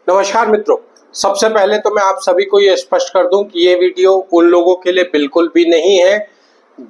नमस्कार मित्रों, सबसे पहले तो मैं आप सभी को ये स्पष्ट कर दूं कि ये वीडियो उन लोगों के लिए बिल्कुल भी नहीं है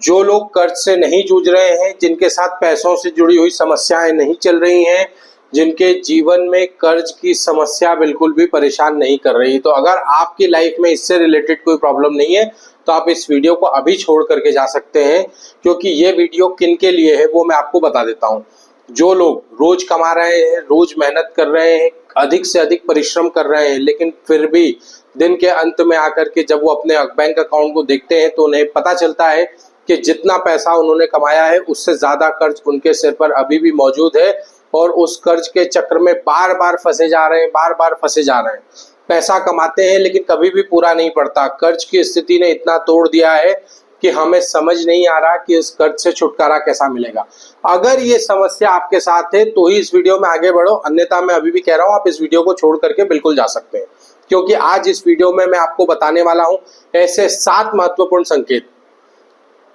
जो लोग कर्ज से नहीं जूझ रहे हैं, जिनके साथ पैसों से जुड़ी हुई समस्याएं नहीं चल रही हैं, जिनके जीवन में कर्ज की समस्या बिल्कुल भी परेशान नहीं कर रही। तो अगर आपकी लाइफ में इससे रिलेटेड कोई प्रॉब्लम नहीं है तो आप इस वीडियो को अभी छोड़ करके जा सकते हैं, क्योंकि ये वीडियो किन के लिए है वो मैं आपको बता देता हूँ। जो लोग रोज कमा रहे हैं, रोज मेहनत कर रहे हैं, अधिक से अधिक परिश्रम कर रहे हैं, लेकिन फिर भी दिन के अंत में आकर के जब वो अपने बैंक अकाउंट को देखते हैं तो उन्हें पता चलता है कि जितना पैसा उन्होंने कमाया है उससे ज्यादा कर्ज उनके सिर पर अभी भी मौजूद है और उस कर्ज के चक्र में बार बार फंसे जा रहे हैं, बार बार फंसे जा रहे हैं। पैसा कमाते हैं लेकिन कभी भी पूरा नहीं पड़ता। कर्ज की स्थिति ने इतना तोड़ दिया है कि हमें समझ नहीं आ रहा कि इस कर्ज से छुटकारा कैसा मिलेगा। अगर ये समस्या आपके साथ है तो ही इस वीडियो में आगे बढ़ो, अन्यथा मैं अभी भी कह रहा हूं आप इस वीडियो को छोड़ करके बिल्कुल जा सकते हैं, क्योंकि आज इस वीडियो में मैं आपको बताने वाला हूं ऐसे 7 महत्वपूर्ण संकेत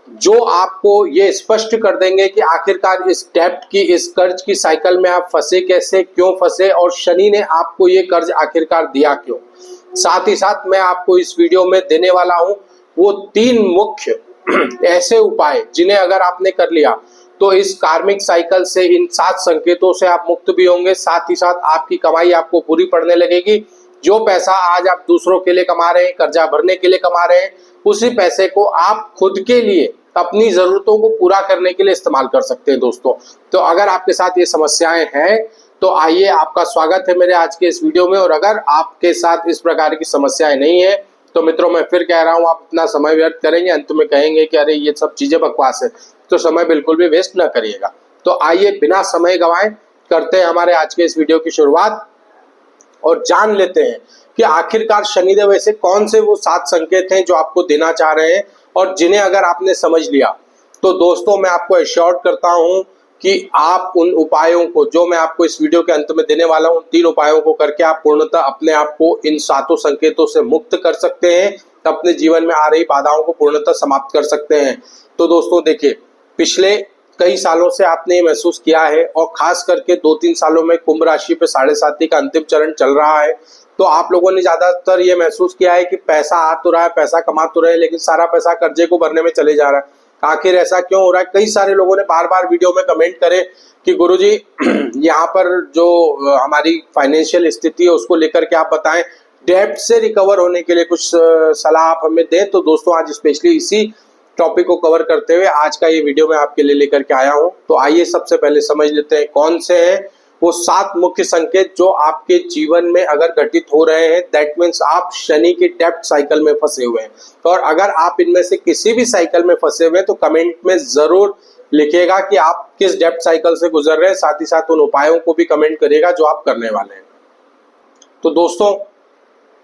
जो आपको ये स्पष्ट कर देंगे कि आखिरकार इस डेब्ट की, इस कर्ज की साइकिल में आप फंसे कैसे, क्यों फंसे और शनि ने आपको ये कर्ज आखिरकार दिया क्यों। साथ ही साथ मैं आपको इस वीडियो में देने वाला हूं वो 3 मुख्य ऐसे उपाय जिन्हें अगर आपने कर लिया तो इस कार्मिक साइकिल से, इन 7 संकेतों से आप मुक्त भी होंगे। साथ ही साथ आपकी कमाई आपको पूरी पड़ने लगेगी। जो पैसा आज आप दूसरों के लिए कमा रहे हैं, कर्जा भरने के लिए कमा रहे हैं, उसी पैसे को आप खुद के लिए, अपनी जरूरतों को पूरा करने के लिए इस्तेमाल कर सकते हैं। दोस्तों, तो अगर आपके साथ ये समस्याएं हैं तो आइए, आपका स्वागत है मेरे आज के इस वीडियो में। और अगर आपके साथ इस प्रकार की समस्याएं नहीं है तो मित्रों मैं फिर कह रहा हूं, आप अपना समय व्यर्थ करेंगे, अंत में कहेंगे कि अरे ये सब चीजें बकवास है, तो समय बिल्कुल भी वेस्ट ना करिएगा। तो आइए बिना समय गंवाए करते हैं हमारे आज के इस वीडियो की शुरुआत और जान लेते हैं कि आखिरकार शनिदेव ऐसे कौन से वो 7 संकेत हैं जो आपको देना चाह रहे हैं और जिन्हें अगर आपने समझ लिया तो दोस्तों मैं आपको एश्योर्ड करता हूं कि आप उन उपायों को, जो मैं आपको इस वीडियो के अंत में देने वाला हूं, 3 उपायों को करके आप पूर्णतः अपने आप को इन 7 संकेतों से मुक्त कर सकते हैं, अपने जीवन में आ रही बाधाओं को पूर्णतः समाप्त कर सकते हैं। तो दोस्तों देखिए, पिछले कई सालों से आपने ये महसूस किया है और खास करके 2-3 सालों में कुंभ राशि पे 7.5 का अंतिम चरण चल रहा है, तो आप लोगों ने ज्यादातर ये महसूस किया है कि पैसा आ तो रहा है, पैसा कमा तो रहे हैं, लेकिन सारा पैसा कर्जे को भरने में चले जा रहा है। आखिर ऐसा क्यों हो रहा है? कई सारे लोगों ने बार बार वीडियो में कमेंट करे कि गुरुजी यहाँ पर जो हमारी फाइनेंशियल स्थिति है उसको लेकर के आप बताएं, डेब्ट से रिकवर होने के लिए कुछ सलाह आप हमें दें। तो दोस्तों आज स्पेशली इसी टॉपिक को कवर करते हुए आज का ये वीडियो मैं आपके लिए लेकर के आया हूं। तो आइए सबसे पहले समझ लेते हैं कौन से हैं वो 7 मुख्य संकेत जो आपके जीवन में अगर घटित हो रहे हैं, दैट मीन्स आप शनि की डेब्ट साइकिल में फंसे हुए हैं। और अगर आप इनमें से किसी भी साइकिल में फंसे हुए हैं तो कमेंट में जरूर लिखिएगा कि आप किस डेब्ट साइकिल से गुजर रहे हैं, साथ ही साथ उन उपायों को भी कमेंट करिएगा जो आप करने वाले हैं। तो दोस्तों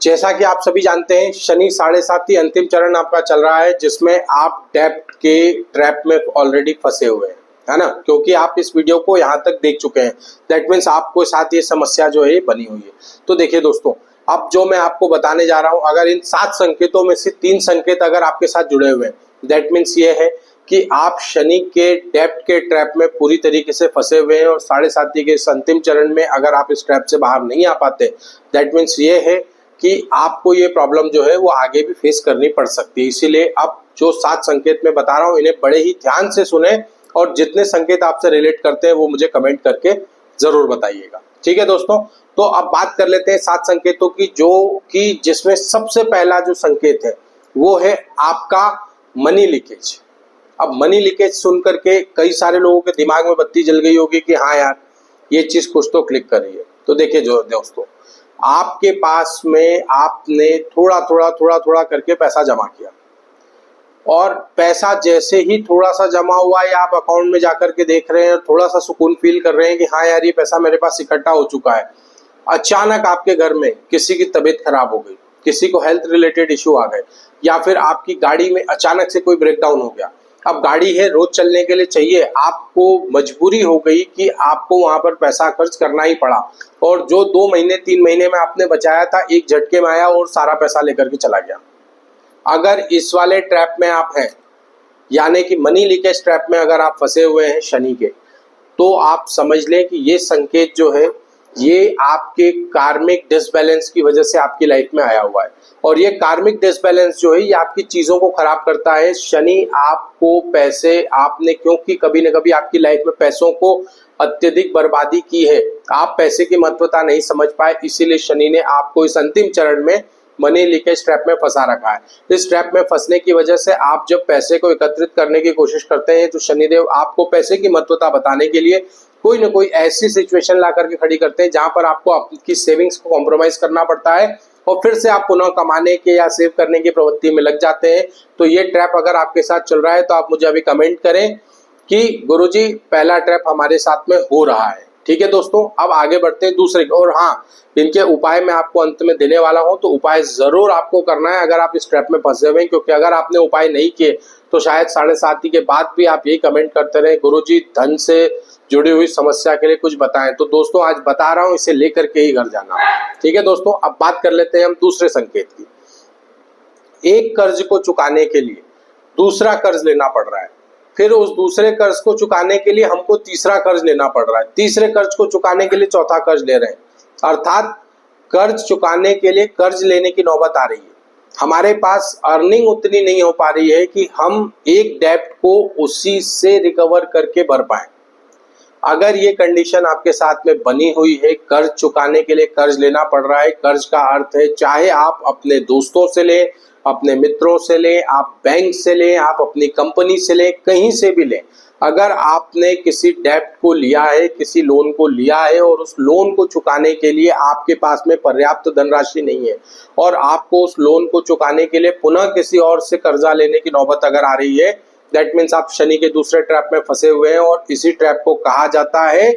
जैसा कि आप सभी जानते हैं, शनि 7.5 अंतिम चरण आपका चल रहा है, जिसमें आप डेब्ट के ट्रैप में ऑलरेडी फंसे हुए हैं, है ना, क्योंकि आप इस वीडियो को यहाँ तक देख चुके हैं। दैट मीन्स आपको साथ ये समस्या जो है बनी हुई है। तो देखिए दोस्तों, अब जो मैं आपको बताने जा रहा हूँ, अगर इन 7 संकेतों में से 3 संकेत अगर आपके साथ जुड़े हुए हैं, दैट मीन्स ये है कि आप शनि के डेब्ट के ट्रैप में पूरी तरीके से फंसे हुए हैं और 7.5 के इस अंतिम चरण में अगर आप इस ट्रैप से बाहर नहीं आ पाते, दैट मीन्स ये है कि आपको ये प्रॉब्लम जो है वो आगे भी फेस करनी पड़ सकती है। इसीलिए अब जो 7 संकेत मैं बता रहा हूँ इन्हें बड़े ही ध्यान से सुने और जितने संकेत आपसे रिलेट करते हैं वो मुझे कमेंट करके जरूर बताइएगा। ठीक है दोस्तों, तो अब बात कर लेते हैं 7 संकेतों की, जो कि जिसमें सबसे पहला जो संकेत है वो है आपका मनी लीकेज। अब मनी लीकेज सुन करके कई सारे लोगों के दिमाग में बत्ती जल गई होगी कि हाँ यार ये चीज कुछ तो क्लिक कर रही है। तो देखिए जो दोस्तों, आपके पास में आपने थोड़ा थोड़ा करके पैसा जमा किया और पैसा जैसे ही थोड़ा सा जमा हुआ या आप अकाउंट में जाकर के देख रहे हैं, थोड़ा सा सुकून फील कर रहे हैं कि हाँ यार ये पैसा मेरे पास इकट्ठा हो चुका है, अचानक आपके घर में किसी की तबीयत खराब हो गई, किसी को हेल्थ रिलेटेड इश्यू आ गए, या फिर आपकी गाड़ी में अचानक से कोई ब्रेकडाउन हो गया। अब गाड़ी है, रोज चलने के लिए चाहिए, आपको मजबूरी हो गई कि आपको वहां पर पैसा खर्च करना ही पड़ा और जो 2 महीने 3 महीने में आपने बचाया था एक झटके में आया और सारा पैसा लेकर के चला गया। अगर इस वाले ट्रैप में आप हैं, यानी कि मनी लीकेज ट्रैप में अगर आप फंसे हुए हैं शनि के, तो आप समझ लें कि ये संकेत जो है ये आपके कार्मिक डिसबैलेंस की वजह से आपकी लाइफ में आया हुआ है। और ये कार्मिक डिसबैलेंस जो है ये आपकी चीजों को खराब करता है। शनि आपको पैसे, आपने क्योंकि कभी न कभी आपकी लाइफ में पैसों को अत्यधिक बर्बादी की है, आप पैसे की महत्वता नहीं समझ पाए, इसीलिए शनि ने आपको इस अंतिम चरण में मनी लीकेज ट्रैप में फंसा रखा है। इस ट्रैप में फंसने की वजह से आप जब पैसे को एकत्रित करने की कोशिश करते हैं तो शनिदेव आपको पैसे की महत्वता बताने के लिए कोई ना कोई ऐसी सिचुएशन ला करके खड़ी करते हैं जहां पर आपको आपकी सेविंग्स को कॉम्प्रोमाइज करना पड़ता है और फिर से आप पुनः कमाने के या सेव करने की प्रवृत्ति में लग जाते हैं। तो ये ट्रैप अगर आपके साथ चल रहा है तो आप मुझे अभी कमेंट करें कि गुरुजी पहला ट्रैप हमारे साथ में हो रहा है। ठीक है दोस्तों, अब आगे बढ़ते हैं दूसरे। और हाँ, इनके उपाय मैं आपको अंत में देने वाला हूं, तो उपाय जरूर आपको करना है अगर आप इस ट्रैप में फंसे हुए हैं, क्योंकि अगर आपने उपाय नहीं किए तो शायद 7:30 के बाद भी आप यही कमेंट करते रहे गुरुजी धन से जुड़ी हुई समस्या के लिए कुछ बताएं। तो दोस्तों आज बता रहा हूं, इसे लेकर के ही घर जाना। ठीक है दोस्तों, अब बात कर लेते हैं हम दूसरे संकेत की। एक कर्ज को चुकाने के लिए दूसरा कर्ज लेना पड़ रहा है, फिर उस दूसरे कर्ज को चुकाने के लिए हमको तीसरा कर्ज लेना पड़ रहा है, तीसरे कर्ज को चुकाने के लिए चौथा कर्ज ले रहे हैं। अर्थात कर्ज चुकाने के लिए कर्ज लेने की नौबत आ रही है। हमारे पास अर्निंग उतनी नहीं हो पा रही है कि हम एक डेब्ट को उसी से रिकवर करके भर पाए। अगर ये कंडीशन आपके साथ में बनी हुई है, कर्ज चुकाने के लिए कर्ज लेना पड़ रहा है, कर्ज का अर्थ है चाहे आप अपने दोस्तों से लें, अपने मित्रों से लें, आप बैंक से लें, आप अपनी कंपनी से लें, कहीं से भी लें, अगर आपने किसी डेब्ट को लिया है, किसी लोन को लिया है और उस लोन को चुकाने के लिए आपके पास में पर्याप्त धनराशि नहीं है और आपको उस लोन को चुकाने के लिए पुनः किसी और से कर्जा लेने की नौबत अगर आ रही है, दैट मीन्स आप शनि के दूसरे ट्रैप में फंसे हुए हैं। और इसी ट्रैप को कहा जाता है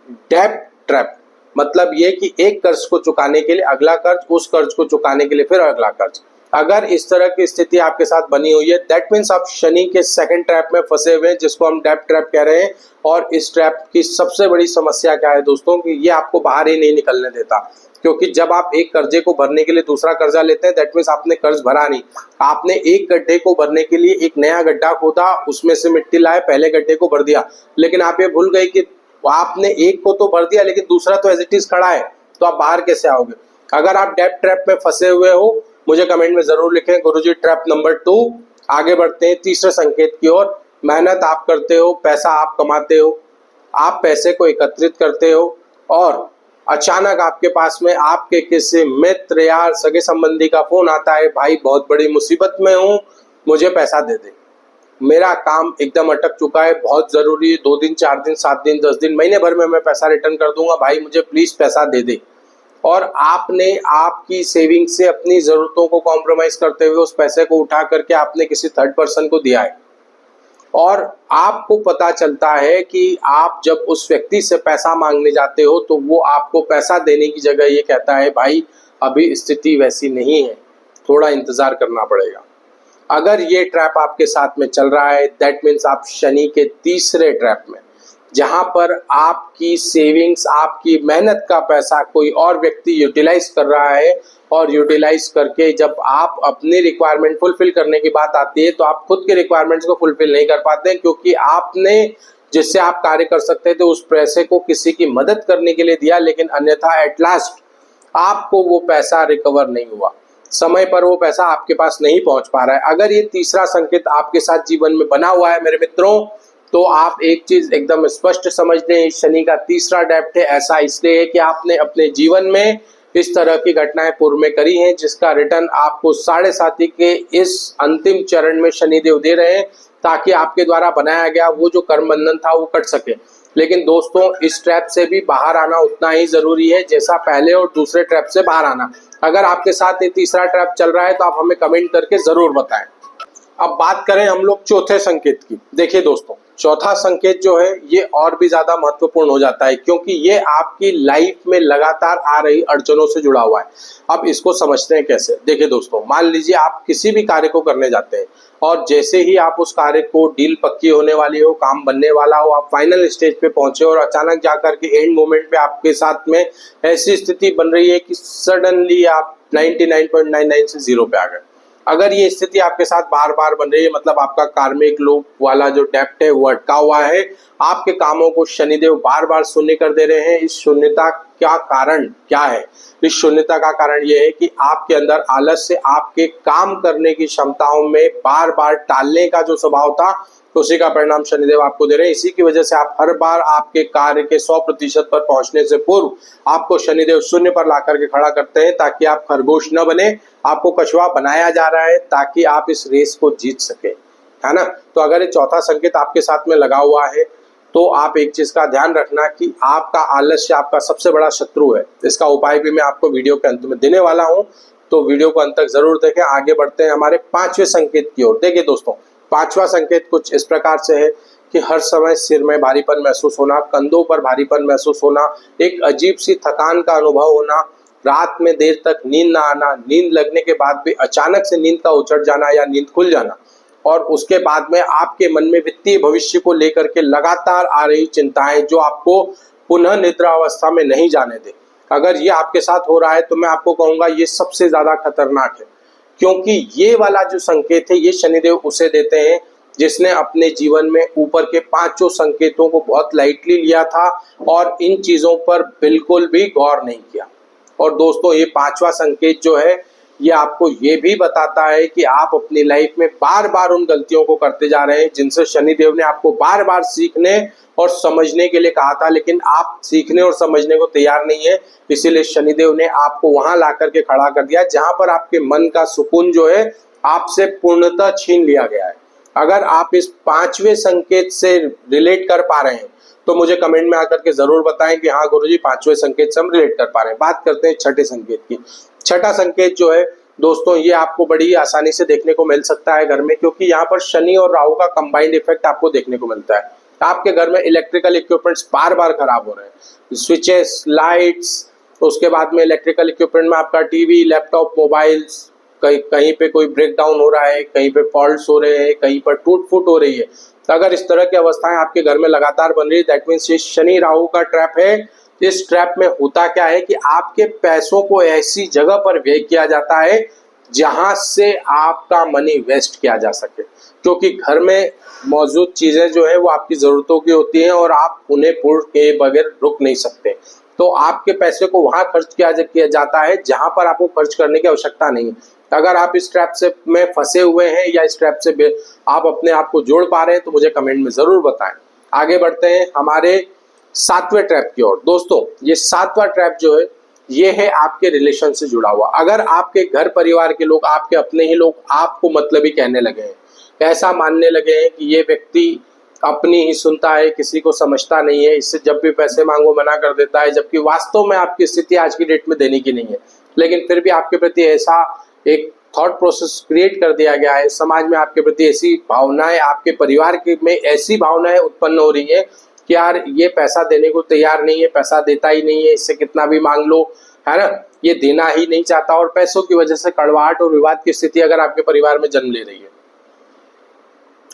डेब्ट ट्रैप। मतलब ये कि एक कर्ज को चुकाने के लिए अगला कर्ज, उस कर्ज को चुकाने के लिए फिर अगला कर्ज। अगर इस तरह की स्थिति आपके साथ बनी हुई है, दैट मीन्स आप शनि के सेकंड ट्रैप में फंसे हुए हैं, जिसको हम डेब्ट ट्रैप कह रहे हैं। और इस ट्रैप की सबसे बड़ी समस्या क्या है दोस्तों, कि ये आपको बाहर ही नहीं निकलने देता। क्योंकि जब आप एक कर्जे को भरने के लिए दूसरा कर्जा लेते हैं, दैट मीन्स आपने कर्ज भरा नहीं, आपने एक गड्ढे को भरने के लिए एक नया गड्ढा खोदा, उसमें से मिट्टी लाए, पहले गड्ढे को भर दिया, लेकिन आप ये भूल गए कि आपने एक को तो भर दिया लेकिन दूसरा तो एज इट इज खड़ा है, तो आप बाहर कैसे आओगे। अगर आप डेब्ट ट्रैप में फंसे हुए हो, मुझे कमेंट में जरूर लिखें गुरुजी ट्रैप नंबर 2। आगे बढ़ते हैं तीसरे संकेत की ओर। मेहनत आप करते हो, पैसा आप कमाते हो, आप पैसे को एकत्रित करते हो और अचानक आपके पास में आपके किसी मित्र या सगे संबंधी का फोन आता है, भाई बहुत बड़ी मुसीबत में हूँ, मुझे पैसा दे दे, मेरा काम एकदम अटक चुका है, बहुत जरूरी है, 2 दिन 4 दिन 7 दिन 10 दिन महीने भर में मैं पैसा रिटर्न कर दूंगा, भाई मुझे प्लीज पैसा दे दे। और आपने आपकी सेविंग से अपनी जरूरतों को कॉम्प्रोमाइज करते हुए उस पैसे को उठा करके आपने किसी थर्ड पर्सन को दिया है और आपको पता चलता है कि आप जब उस व्यक्ति से पैसा मांगने जाते हो तो वो आपको पैसा देने की जगह ये कहता है, भाई अभी स्थिति वैसी नहीं है, थोड़ा इंतजार करना पड़ेगा। अगर ये ट्रैप आपके साथ में चल रहा है, दैट मीन्स आप शनि के तीसरे ट्रैप में, जहां पर आपकी सेविंग्स, आपकी मेहनत का पैसा कोई और व्यक्ति यूटिलाइज कर रहा है और यूटिलाइज करके जब आप अपनी रिक्वायरमेंट फुलफिल करने की बात आती है तो आप खुद के रिक्वायरमेंट्स को फुलफिल नहीं कर पाते, क्योंकि आपने जिससे आप कार्य कर सकते थे उस पैसे को किसी की मदद करने के लिए दिया, लेकिन अन्यथा एट लास्ट आपको वो पैसा रिकवर नहीं हुआ, समय पर वो पैसा आपके पास नहीं पहुंच पा रहा है। अगर ये तीसरा संकेत आपके साथ जीवन में बना हुआ है मेरे मित्रों, तो आप एक चीज एकदम स्पष्ट समझ लें, शनि का तीसरा डेब्ट है। ऐसा इसलिए है कि आपने अपने जीवन में इस तरह की घटनाएं पूर्व में करी हैं, जिसका रिटर्न आपको 7:30 के इस अंतिम चरण में शनिदेव दे रहे हैं, ताकि आपके द्वारा बनाया गया वो जो कर्म बंधन था वो कट सके। लेकिन दोस्तों इस ट्रैप से भी बाहर आना उतना ही जरूरी है जैसा पहले और दूसरे ट्रैप से बाहर आना। अगर आपके साथ ये तीसरा ट्रैप चल रहा है तो आप हमें कमेंट करके जरूर बताएं। अब बात करें हम लोग चौथे संकेत की। देखिए दोस्तों, चौथा संकेत जो है ये और भी ज्यादा महत्वपूर्ण हो जाता है, क्योंकि ये आपकी लाइफ में लगातार आ रही अड़चनों से जुड़ा हुआ है। अब इसको समझते हैं कैसे। देखिए दोस्तों, मान लीजिए आप किसी भी कार्य को करने जाते हैं और जैसे ही आप उस कार्य को, डील पक्की होने वाली हो, काम बनने वाला हो, आप फाइनल स्टेज पे पहुंचे और अचानक जाकर के एंड मोमेंट पे आपके साथ में ऐसी स्थिति बन रही है कि सडनली आप 99.99 से 0 पे आ गए। अगर ये स्थिति आपके साथ बार बार बन रही है, मतलब आपका कार्मिक लोभ वाला जो डेब्ट है वो अटका हुआ है, आपके कामों को शनिदेव बार बार शून्य कर दे रहे हैं। इस शून्यता का कारण क्या है? इस शून्यता का कारण यह है कि आपके अंदर आलस्य, आपके काम करने की क्षमताओं में बार बार टालने का जो स्वभाव था, उसी का परिणाम शनिदेव आपको दे रहे हैं। इसी की वजह से आप हर बार आपके कार्य के 100% पर पहुंचने से पूर्व आपको शनिदेव शून्य पर ला करके खड़ा करते हैं, ताकि आप खरगोश न बने। आपको कछुआ बनाया जा रहा है ताकि आप इस रेस को जीत सके, है ना। तो अगर ये चौथा संकेत आपके साथ में लगा हुआ है तो आप एक चीज का ध्यान रखना कि आपका आलस्य आपका सबसे बड़ा शत्रु है। इसका उपाय भी मैं आपको वीडियो के अंत में देने वाला हूं, तो वीडियो को अंत तक जरूर देखें। आगे बढ़ते हैं हमारे 5वें संकेत की ओर। देखिए दोस्तों, 5वां संकेत कुछ इस प्रकार से है कि हर समय सिर में भारीपन महसूस होना, कंधों पर भारीपन महसूस होना, एक अजीब सी थकान का अनुभव होना, रात में देर तक नींद ना आना, नींद लगने के बाद भी अचानक से नींद का उचट जाना या नींद खुल जाना, और उसके बाद में आपके मन में वित्तीय भविष्य को लेकर के लगातार आ रही चिंताएं जो आपको पुनः निद्रा अवस्था में नहीं जाने दे। अगर ये आपके साथ हो रहा है तो मैं आपको कहूंगा ये सबसे ज्यादा खतरनाक है, क्योंकि ये वाला जो संकेत है ये शनिदेव उसे देते हैं जिसने अपने जीवन में ऊपर के 5 संकेतों को बहुत लाइटली लिया था और इन चीजों पर बिल्कुल भी गौर नहीं किया। और दोस्तों, ये 5वां संकेत जो है ये आपको ये भी बताता है कि आप अपनी लाइफ में बार बार उन गलतियों को करते जा रहे हैं जिनसे शनिदेव ने आपको बार बार सीखने और समझने के लिए कहा था, लेकिन आप सीखने और समझने को तैयार नहीं है। इसीलिए शनिदेव ने आपको वहां ला करके खड़ा कर दिया जहां पर आपके मन का सुकून जो है आपसे पूर्णतः छीन लिया गया है। अगर आप इस 5वें संकेत से रिलेट कर पा रहे हैं तो मुझे कमेंट में आकर के जरूर बताएं कि हाँ गुरुजी 5वें संकेत से हम रिलेट कर पा रहे हैं। बात करते हैं 6ठे संकेत की। 6ठा संकेत जो है दोस्तों, ये आपको बड़ी आसानी से देखने को मिल सकता है घर में, क्योंकि यहाँ पर शनि और राहु का कंबाइंड इफेक्ट आपको देखने को मिलता है। आपके घर में इलेक्ट्रिकल इक्विपमेंट्स बार बार खराब हो रहे हैं, स्विचेस, लाइट्स, उसके बाद में इलेक्ट्रिकल इक्विपमेंट में आपका टीवी, लैपटॉप, मोबाइल्स, कहीं पे कोई ब्रेक डाउन हो रहा है, कहीं पे फॉल्ट्स हो रहे हैं, कहीं पर टूट फूट हो रही है। तो अगर इस तरह की अवस्थाएं आपके घर में लगातार बन रही है, दैट मीन्स ये शनि राहु का ट्रैप है। इस ट्रैप में होता क्या है कि आपके पैसों को ऐसी जगह पर व्यय किया जाता है जहां से आपका मनी वेस्ट किया जा सके, क्योंकि घर में मौजूद चीजें जो है वो आपकी जरूरतों की होती हैं और आप उन्हें पूर्ण किए बगैर रुक नहीं सकते। तो आपके पैसे को वहां खर्च किया जाता है जहां पर आपको खर्च करने की आवश्यकता नहीं है। अगर आप इस ट्रैप से में फंसे हुए हैं या इस ट्रैप से आप अपने आप को जोड़ पा रहे हैं तो मुझे कमेंट में जरूर बताएं। आगे बढ़ते हैं हमारे 7वें ट्रैप की ओर। दोस्तों, ये 7वां ट्रैप जो है ये है आपके रिलेशन से जुड़ा हुआ। अगर आपके घर परिवार के लोग, आपके अपने ही लोग आपको मतलबी कहने लगे हैं, ऐसा मानने लगे हैं कि ये व्यक्ति अपनी ही सुनता है, किसी को समझता नहीं है, इससे जब भी पैसे मांगो मना कर देता है, जबकि वास्तव में आपकी स्थिति आज की डेट में देने की नहीं है, लेकिन फिर भी आपके प्रति ऐसा एक थॉट प्रोसेस क्रिएट कर दिया गया है, समाज में आपके प्रति ऐसी भावनाएं, आपके परिवार के में ऐसी भावनाएं उत्पन्न हो रही है कि यार ये पैसा देने को तैयार नहीं है, पैसा देता ही नहीं है, इससे कितना भी मांग लो, है ना, ये देना ही नहीं चाहता, और पैसों की वजह से कड़वाहट और विवाद की स्थिति अगर आपके परिवार में जन्म ले रही है,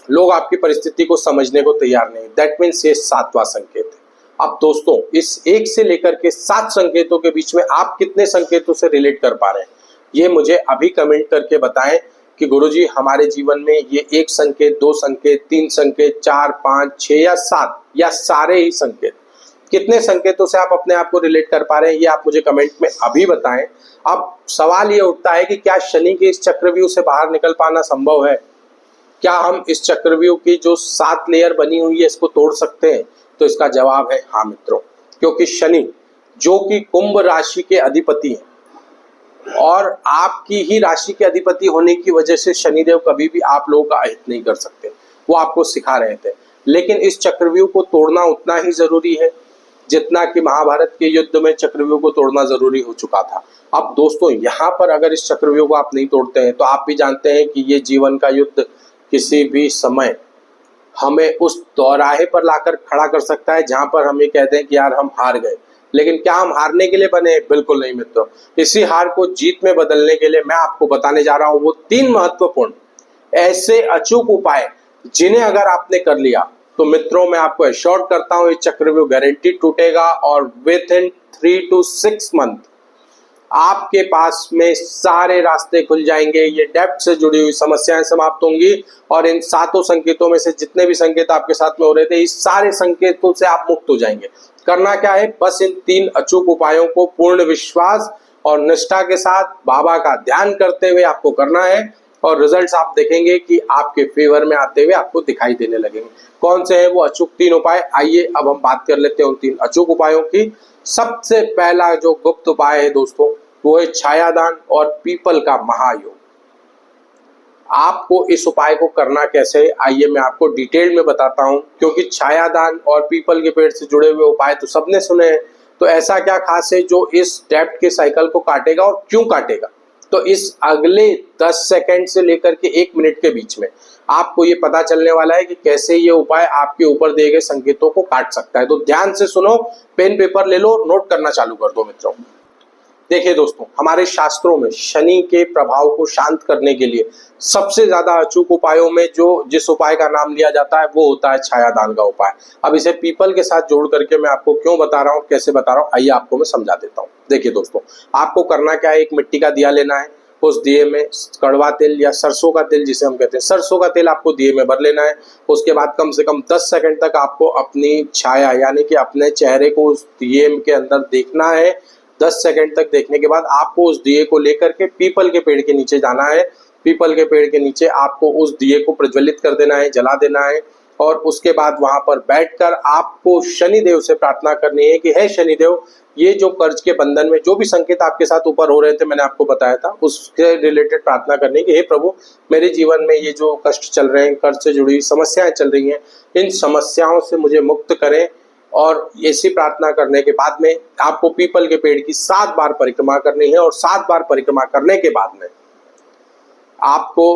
लोग आपकी परिस्थिति को समझने को तैयार नहीं, दैट मीन्स ये 7वां संकेत है। अब दोस्तों, इस 1 से लेकर के 7 संकेतों के बीच में आप कितने संकेतों से रिलेट कर पा रहे हैं, ये मुझे अभी कमेंट करके बताएं कि गुरुजी हमारे जीवन में ये 1 संकेत, 2 संकेत, 3 संकेत, 4, 5, 6 या 7 या सारे ही संकेत, कितने संकेतों से आप अपने आप को रिलेट कर पा रहे हैं, ये आप मुझे कमेंट में अभी बताएं। अब सवाल ये उठता है कि क्या शनि के इस चक्रव्यूह से बाहर निकल पाना संभव है? क्या हम इस चक्रव्यूह की जो 7 लेयर बनी हुई है इसको तोड़ सकते हैं? तो इसका जवाब है हाँ मित्रों, क्योंकि शनि जो कि कुंभ राशि के अधिपति हैं और आपकी ही राशि के अधिपति होने की वजह से शनिदेव कभी भी आप लोगों का अहित नहीं कर सकते, वो आपको सिखा रहे थे। लेकिन इस चक्रव्यूह को तोड़ना उतना ही जरूरी है जितना कि महाभारत के युद्ध में चक्रव्यूह को तोड़ना जरूरी हो चुका था। अब दोस्तों, यहाँ पर अगर इस चक्रव्यूह को आप नहीं तोड़ते हैं तो आप भी जानते हैं कि ये जीवन का युद्ध किसी भी समय हमें उस दौराहे पर लाकर खड़ा कर सकता है जहां पर हम ये कहते हैं कि यार हम हार गए। लेकिन क्या हम हारने के लिए बने? बिल्कुल नहीं मित्रों। इसी हार को जीत में बदलने के लिए मैं आपको बताने जा रहा हूं वो 3 महत्वपूर्ण ऐसे अचूक उपाय जिन्हें अगर आपने कर लिया तो मित्रों मैं आपको एश्योर करता हूं ये चक्रव्यूह गारंटी टूटेगा और विद इन 3 to 6 मंथ आपके पास में सारे रास्ते खुल जाएंगे, ये डेप्थ से जुड़ी हुई समस्याएं समाप्त होंगी और इन 7 संकेतों में से जितने भी संकेत आपके साथ में हो रहे थे इस सारे संकेतों से आप मुक्त हो जाएंगे। करना क्या है, बस इन 3 अचूक उपायों को पूर्ण विश्वास और निष्ठा के साथ बाबा का ध्यान करते हुए आपको करना है और रिजल्ट्स आप देखेंगे कि आपके फेवर में आते हुए आपको दिखाई देने लगेंगे। कौन से हैं वो अचूक 3 उपाय, आइए अब हम बात कर लेते हैं उन 3 अचूक उपायों की। सबसे पहला जो गुप्त उपाय है दोस्तों, वो है छायादान और पीपल का महायोग। आपको इस उपाय को करना कैसे है, आइए मैं आपको डिटेल में बताता हूं, क्योंकि छायादान और पीपल के पेड़ से जुड़े हुए उपाय तो सबने सुने हैं, तो ऐसा क्या खास है जो इस डेप्थ के साइकिल को काटेगा और क्यों काटेगा। तो इस अगले 10 सेकंड से लेकर के 1 मिनट के बीच में आपको ये पता चलने वाला है कि कैसे ये उपाय आपके ऊपर दिए गए संकेतों को काट सकता है। तो ध्यान से सुनो, पेन पेपर ले लो, नोट करना चालू कर दो मित्रों। देखिए दोस्तों, हमारे शास्त्रों में शनि के प्रभाव को शांत करने के लिए सबसे ज्यादा अचूक उपायों में जिस उपाय का नाम लिया जाता है वो होता है छायादान का उपाय। अब इसे पीपल के साथ जोड़ करके मैं आपको क्यों बता रहा हूँ, कैसे बता रहा हूँ, आइए आपको मैं समझा देता हूँ। देखिए दोस्तों, आपको करना क्या है, एक मिट्टी का दिया लेना है, उस दिए में कड़वा तेल या सरसों का तेल जिसे हम कहते हैं, सरसों का तेल आपको दिए में भर लेना है। उसके बाद कम से कम 10 सेकंड तक आपको अपनी छाया यानी कि अपने चेहरे को उस दिए के अंदर देखना है। 10 सेकंड तक देखने के बाद आपको उस दिए को लेकर के पीपल के पेड़ के नीचे जाना है। पीपल के पेड़ के नीचे आपको उस दिए को प्रज्वलित कर देना है, जला देना है, और उसके बाद वहां पर बैठकर आपको शनिदेव से प्रार्थना करनी है कि हे शनिदेव, ये जो कर्ज के बंधन में जो भी संकेत आपके साथ ऊपर हो रहे थे, मैंने आपको बताया था, उससे रिलेटेड प्रार्थना करनी है कि हे प्रभु, मेरे जीवन में ये जो कष्ट चल रहे हैं, कर्ज से जुड़ी हुई समस्याएं चल रही हैं, इन समस्याओं से मुझे मुक्त करें। और ऐसी प्रार्थना करने के बाद में आपको पीपल के पेड़ की 7 बार परिक्रमा करनी है और 7 बार परिक्रमा करने के बाद में आपको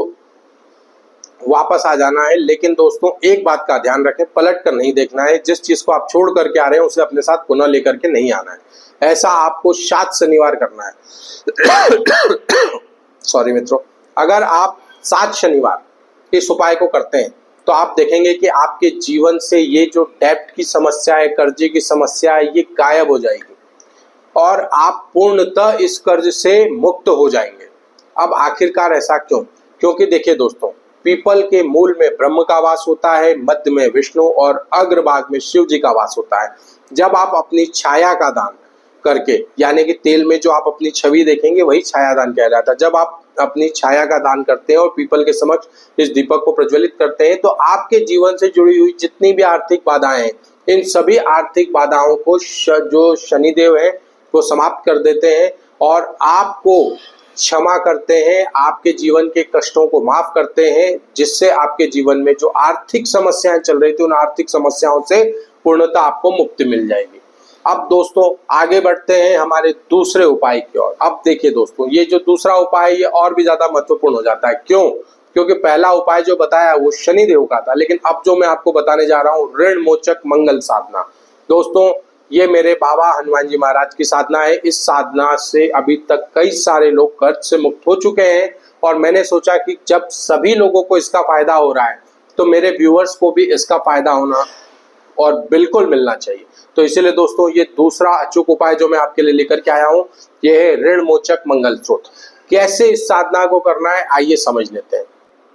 वापस आ जाना है। लेकिन दोस्तों एक बात का ध्यान रखें, पलट कर नहीं देखना है। जिस चीज को आप छोड़ करके आ रहे हैं उसे अपने साथ पुनः लेकर के नहीं आना है। ऐसा आपको 7 शनिवार करना है। सॉरी मित्रों, अगर आप 7 शनिवार इस उपाय को करते हैं तो आप देखेंगे कि आपके जीवन से ये जो डेब्ट की समस्या है, कर्जे की समस्या है, ये गायब हो जाएगी और आप पूर्णतः इस कर्ज से मुक्त हो जाएंगे। अब आखिरकार ऐसा क्यों? क्योंकि देखिए दोस्तों, पीपल के मूल में ब्रह्म का वास होता है, मध्य में विष्णु और अग्रभाग में शिव जी का वास होता है। जब आप अपनी छाया का दान करके, यानी कि तेल में जो आप अपनी छवि देखेंगे वही छायादान कहलाता है। जब आप अपनी छाया का दान करते हैं और पीपल के समक्ष इस दीपक को प्रज्वलित करते हैं, तो आपके जीवन से जुड़ी हुई जितनी भी आर्थिक बाधाएं हैं, इन सभी आर्थिक बाधाओं को जो शनिदेव है वो समाप्त कर देते हैं और आपको क्षमा करते हैं, आपके जीवन के कष्टों को माफ करते हैं, जिससे आपके जीवन में जो आर्थिक समस्याएं चल रही थी उन आर्थिक समस्याओं से पूर्णतः आपको मुक्ति मिल जाएगी। अब दोस्तों आगे बढ़ते हैं हमारे दूसरे उपाय की ओर। अब देखिए दोस्तों, ये जो दूसरा उपाय ये और भी ज्यादा महत्वपूर्ण हो जाता है। क्यों? क्योंकि पहला उपाय जो बताया वो शनिदेव का था, लेकिन अब जो मैं आपको बताने जा रहा हूँ, ऋण मोचक मंगल साधना। दोस्तों ये मेरे बाबा हनुमान जी महाराज की साधना है। इस साधना से अभी तक कई सारे लोग कर्ज से मुक्त हो चुके हैं और मैंने सोचा कि जब सभी लोगों को इसका फायदा हो रहा है तो मेरे व्यूअर्स को भी इसका फायदा होना और बिल्कुल मिलना चाहिए। तो इसीलिए दोस्तों ये दूसरा अचूक उपाय जो मैं आपके लिए लेकर के आया हूँ, ये है ऋण मोचक मंगल स्रोत। कैसे इस साधना को करना है आइए समझ लेते हैं।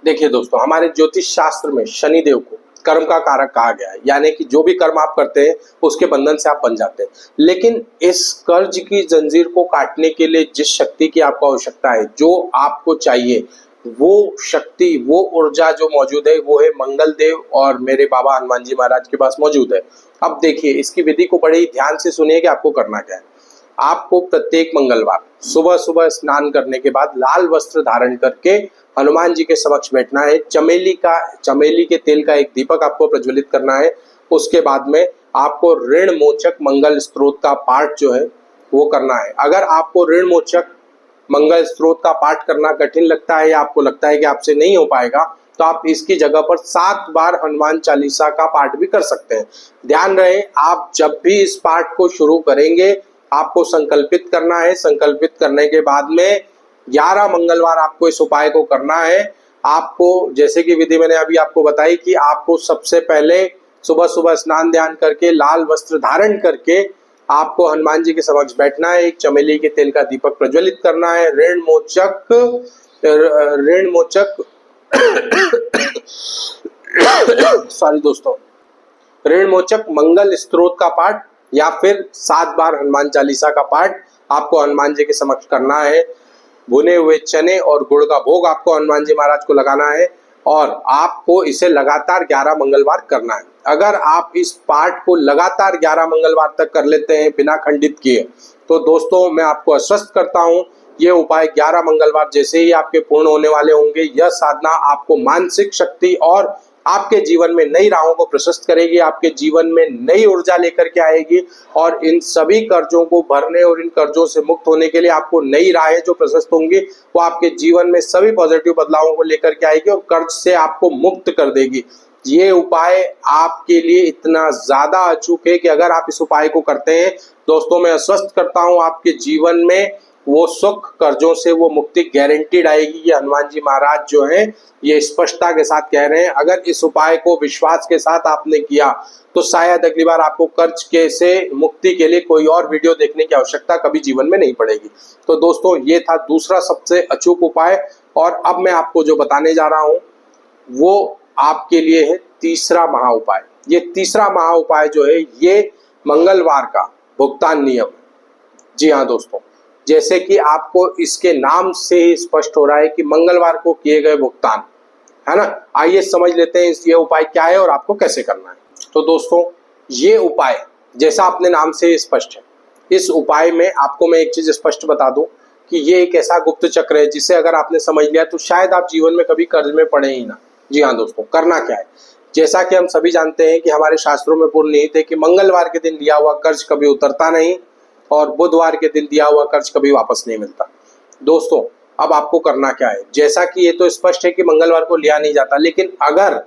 देखिए दोस्तों, हमारे ज्योतिष शास्त्र में शनिदेव को कर्म का कारक कहा गया है, यानी कि जो भी कर्म आप करते हैं उसके बंधन से आप बन जाते हैं। लेकिन इस कर्ज की जंजीर को काटने के लिए जिस शक्ति की आपको आवश्यकता है, जो आपको चाहिए, वो शक्ति, वो ऊर्जा जो मौजूद है वो है मंगल देव और मेरे बाबा हनुमान जी महाराज के पास मौजूद है। अब देखिए इसकी विधि को बड़े ही ध्यान से सुनिए कि आपको करना क्या है। आपको प्रत्येक मंगलवार सुबह सुबह स्नान करने के बाद लाल वस्त्र धारण करके हनुमान जी के समक्ष बैठना है। चमेली के तेल का एक दीपक आपको प्रज्वलित करना है। उसके बाद में आपको ऋण मोचक मंगल स्त्रोत का पाठ जो है वो करना है। अगर आपको ऋण मोचक मंगल स्त्रोत का पाठ करना कठिन लगता है या आपको लगता है कि आपसे नहीं हो पाएगा, तो आप इसकी जगह पर 7 बार हनुमान चालीसा का पाठ भी कर सकते हैं। ध्यान रहे, आप जब भी इस पाठ को शुरू करेंगे आपको संकल्पित करना है। संकल्पित करने के बाद में 11 मंगलवार आपको इस उपाय को करना है। आपको जैसे कि विधि मैंने अभी आपको बताई कि आपको सबसे पहले सुबह सुबह स्नान ध्यान करके लाल वस्त्र धारण करके आपको हनुमान जी के समक्ष बैठना है। एक चमेली के तेल का दीपक प्रज्वलित करना है। ऋण मोचक सॉरी दोस्तों, ऋण मोचक मंगल स्त्रोत का पाठ या फिर 7 बार हनुमान चालीसा का पाठ आपको हनुमान जी के समक्ष करना है। भुने हुए चने और गुड़ का भोग आपको हनुमान जी महाराज को लगाना है और आपको इसे लगातार 11 मंगलवार करना है। अगर आप इस पाठ को लगातार 11 मंगलवार तक कर लेते हैं बिना खंडित किए, तो दोस्तों मैं आपको आश्वस्त करता हूं, ये उपाय 11 मंगलवार जैसे ही आपके पूर्ण होने वाले होंगे। यह साधना आपको मानसिक शक्ति और आपके जीवन में नई राहों को प्रशस्त करेगी, आपके जीवन में नई ऊर्जा लेकर के आएगी और इन सभी कर्जों को भरने और इन कर्जों से मुक्त होने के लिए आपको नई राहें जो प्रशस्त होंगी वो आपके जीवन में सभी पॉजिटिव बदलावों को लेकर के आएगी और कर्ज से आपको मुक्त कर देगी। ये उपाय आपके लिए इतना ज्यादा अचूक है कि अगर आप इस उपाय को करते हैं दोस्तों, मैं आश्वस्त करता हूं आपके जीवन में वो सुख, कर्जों से वो मुक्ति गारंटीड आएगी। ये हनुमान जी महाराज जो हैं ये स्पष्टता के साथ कह रहे हैं। अगर इस उपाय को विश्वास के साथ आपने किया तो शायद अगली बार आपको कर्ज के से मुक्ति के लिए कोई और वीडियो देखने की आवश्यकता कभी जीवन में नहीं पड़ेगी। तो दोस्तों ये था दूसरा सबसे अचूक उपाय और अब मैं आपको जो बताने जा रहा हूं वो आपके लिए है तीसरा महा उपाय। ये तीसरा महा उपाय जो है ये मंगलवार का भुगतान नियम है। जी हाँ दोस्तों, जैसे कि आपको इसके नाम से ही स्पष्ट हो रहा है कि मंगलवार को किए गए भुगतान, है ना। आइए समझ लेते हैं ये उपाय क्या है और आपको कैसे करना है। तो दोस्तों ये उपाय जैसा अपने नाम से ही स्पष्ट है, इस उपाय में आपको मैं एक चीज स्पष्ट बता दूं कि ये एक ऐसा गुप्त चक्र है जिसे अगर आपने समझ लिया तो शायद आप जीवन में कभी कर्ज में पड़े ही ना। जी हाँ दोस्तों, करना क्या है, जैसा कि हम सभी जानते हैं कि हमारे शास्त्रों में पूर्ण निहित है कि मंगलवार के दिन लिया हुआ कर्ज कभी उतरता नहीं और बुधवार के दिन दिया हुआ कर्ज कभी वापस नहीं मिलता। दोस्तों अब आपको करना क्या है, जैसा कि ये तो स्पष्ट है कि मंगलवार को लिया नहीं जाता, लेकिन अगर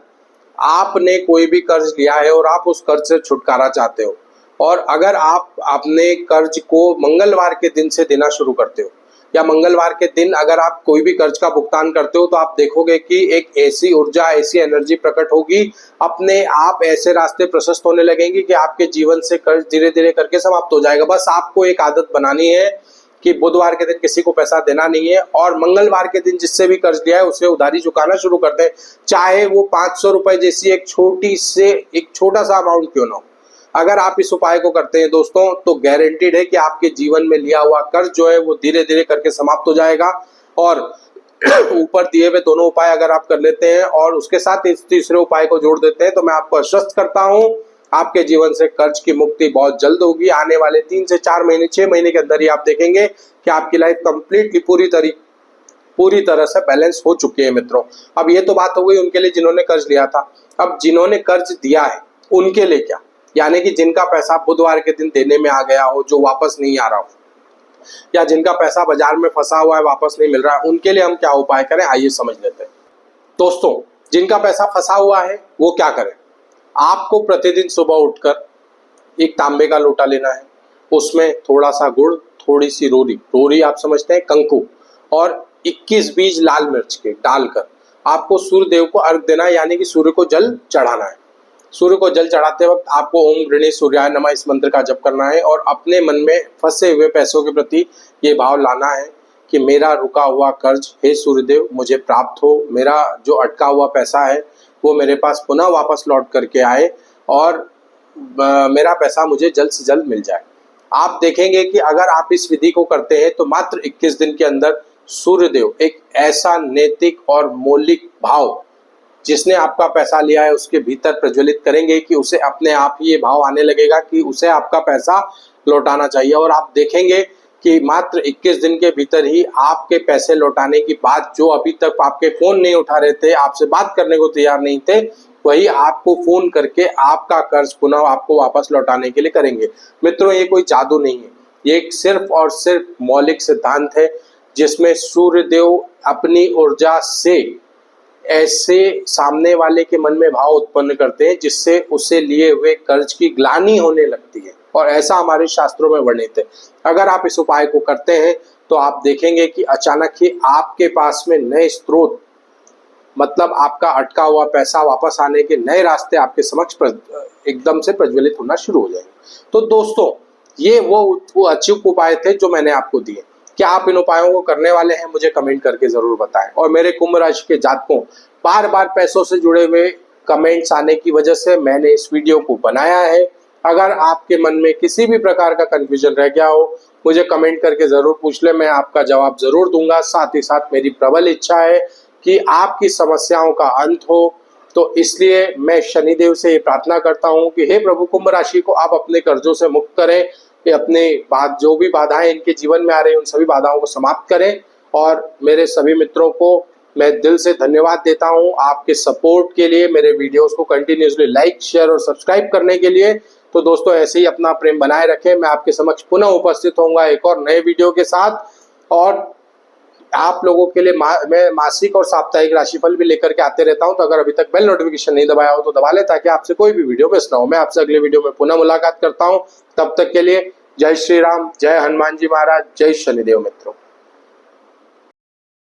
आपने कोई भी कर्ज लिया है और आप उस कर्ज से छुटकारा चाहते हो और अगर आप अपने कर्ज को मंगलवार के दिन से देना शुरू करते हो या मंगलवार के दिन अगर आप कोई भी कर्ज का भुगतान करते हो तो आप देखोगे कि एक ऐसी ऊर्जा, ऐसी एनर्जी प्रकट होगी, अपने आप ऐसे रास्ते प्रशस्त होने लगेंगे कि आपके जीवन से कर्ज धीरे धीरे करके समाप्त हो जाएगा। बस आपको एक आदत बनानी है कि बुधवार के दिन किसी को पैसा देना नहीं है और मंगलवार के दिन जिससे भी कर्ज लिया है उसे उधारी चुकाना शुरू कर दें, चाहे वो 500 रुपए जैसी एक छोटा सा अमाउंट क्यों ना हो। अगर आप इस उपाय को करते हैं दोस्तों तो गारंटीड है कि आपके जीवन में लिया हुआ कर्ज जो है वो धीरे धीरे करके समाप्त हो जाएगा। और ऊपर दिए हुए दोनों उपाय अगर आप कर लेते हैं और उसके साथ इस तीसरे उपाय को जोड़ देते हैं तो मैं आपको आश्वस्त करता हूं आपके जीवन से कर्ज की मुक्ति बहुत जल्द होगी। आने वाले 3 से 4 महीने 6 महीने के अंदर ही आप देखेंगे कि आपकी लाइफ कंप्लीटली पूरी तरह से बैलेंस हो चुकी है। मित्रों अब ये तो बात हो गई उनके लिए जिन्होंने कर्ज लिया था। अब जिन्होंने कर्ज दिया है उनके लिए क्या, यानी कि जिनका पैसा बुधवार के दिन देने में आ गया हो, जो वापस नहीं आ रहा हो, या जिनका पैसा बाजार में फंसा हुआ है वापस नहीं मिल रहा है, उनके लिए हम क्या उपाय करें आइए समझ लेते हैं। दोस्तों जिनका पैसा फंसा हुआ है वो क्या करें, आपको प्रतिदिन सुबह उठकर एक तांबे का लोटा लेना है, उसमें थोड़ा सा गुड़, थोड़ी सी रोरी आप समझते हैं, कंकु और 21 बीज लाल मिर्च के डालकर आपको सूर्य देव को अर्घ देना है, यानी कि सूर्य को जल चढ़ाना है। सूर्य को जल चढ़ाते वक्त आपको ओम गृणी सूर्याय नमः इस मंत्र का जप करना है और अपने मन में फंसे हुए पैसों के प्रति ये भाव लाना है कि मेरा रुका हुआ कर्ज हे सूर्यदेव मुझे प्राप्त हो, मेरा जो अटका हुआ पैसा है वो मेरे पास पुनः वापस लौट करके आए और मेरा पैसा मुझे जल्द से जल्द मिल जाए। आप देखेंगे कि अगर आप इस विधि को करते हैं तो मात्र 21 दिन के अंदर सूर्यदेव एक ऐसा नैतिक और मौलिक भाव जिसने आपका पैसा लिया है उसके भीतर प्रज्वलित करेंगे कि उसे अपने आप ही ये भाव आने लगेगा कि उसे आपका पैसा लौटाना चाहिए। और आप देखेंगे कि मात्र 21 दिन के भीतर ही आपके पैसे लौटाने की बात, जो अभी तक आपके फोन नहीं उठा रहे थे, आपसे बात करने को तैयार नहीं थे, वही आपको फोन करके आपका कर्ज पुनः आपको वापस लौटाने के लिए करेंगे। मित्रों ये कोई जादू नहीं है, ये एक सिर्फ और सिर्फ मौलिक सिद्धांत है जिसमें सूर्यदेव अपनी ऊर्जा से ऐसे सामने वाले के मन में भाव उत्पन्न करते हैं जिससे उसे लिए हुए कर्ज की ग्लानि होने लगती है और ऐसा हमारे शास्त्रों में वर्णित है। अगर आप इस उपाय को करते हैं तो आप देखेंगे कि अचानक ही आपके पास में नए स्रोत, मतलब आपका अटका हुआ पैसा वापस आने के नए रास्ते आपके समक्ष एकदम से प्रज्वलित होना शुरू हो जाएंगे। तो दोस्तों ये वो अचूक उपाय थे जो मैंने आपको दिए। क्या आप इन उपायों को करने वाले हैं मुझे कमेंट करके जरूर बताएं। और मेरे कुंभ राशि के जातकों, बार बार पैसों से जुड़े हुए कमेंट्स आने की वजह से मैंने इस वीडियो को बनाया है। अगर आपके मन में किसी भी प्रकार का कंफ्यूजन रह गया हो, मुझे कमेंट करके जरूर पूछ ले, मैं आपका जवाब जरूर दूंगा। साथ ही साथ मेरी प्रबल इच्छा है कि आपकी समस्याओं का अंत हो। तो इसलिए मैं शनिदेव से ये प्रार्थना करता हूँ कि हे प्रभु, कुंभ राशि को आप अपने कर्जों से मुक्त करें, कि अपने जो भी बाधाएं इनके जीवन में आ रही हैं उन सभी बाधाओं को समाप्त करें। और मेरे सभी मित्रों को मैं दिल से धन्यवाद देता हूं आपके सपोर्ट के लिए, मेरे वीडियोस को कंटिन्यूसली लाइक, शेयर और सब्सक्राइब करने के लिए। तो दोस्तों, ऐसे ही अपना प्रेम बनाए रखें। मैं आपके समक्ष पुनः उपस्थित होऊंगा एक और नए वीडियो के साथ, और आप लोगों के लिए मैं मासिक और साप्ताहिक राशिफल भी लेकर के आते रहता हूं। तो अगर अभी तक बेल नोटिफिकेशन नहीं दबाया हो तो दबा ले, ताकि आपसे कोई भी वीडियो मिस ना हो। मैं आपसे अगले वीडियो में पुनः मुलाकात करता हूं। तब तक के लिए जय श्री राम, जय हनुमान जी महाराज, जय शनिदेव मित्रों।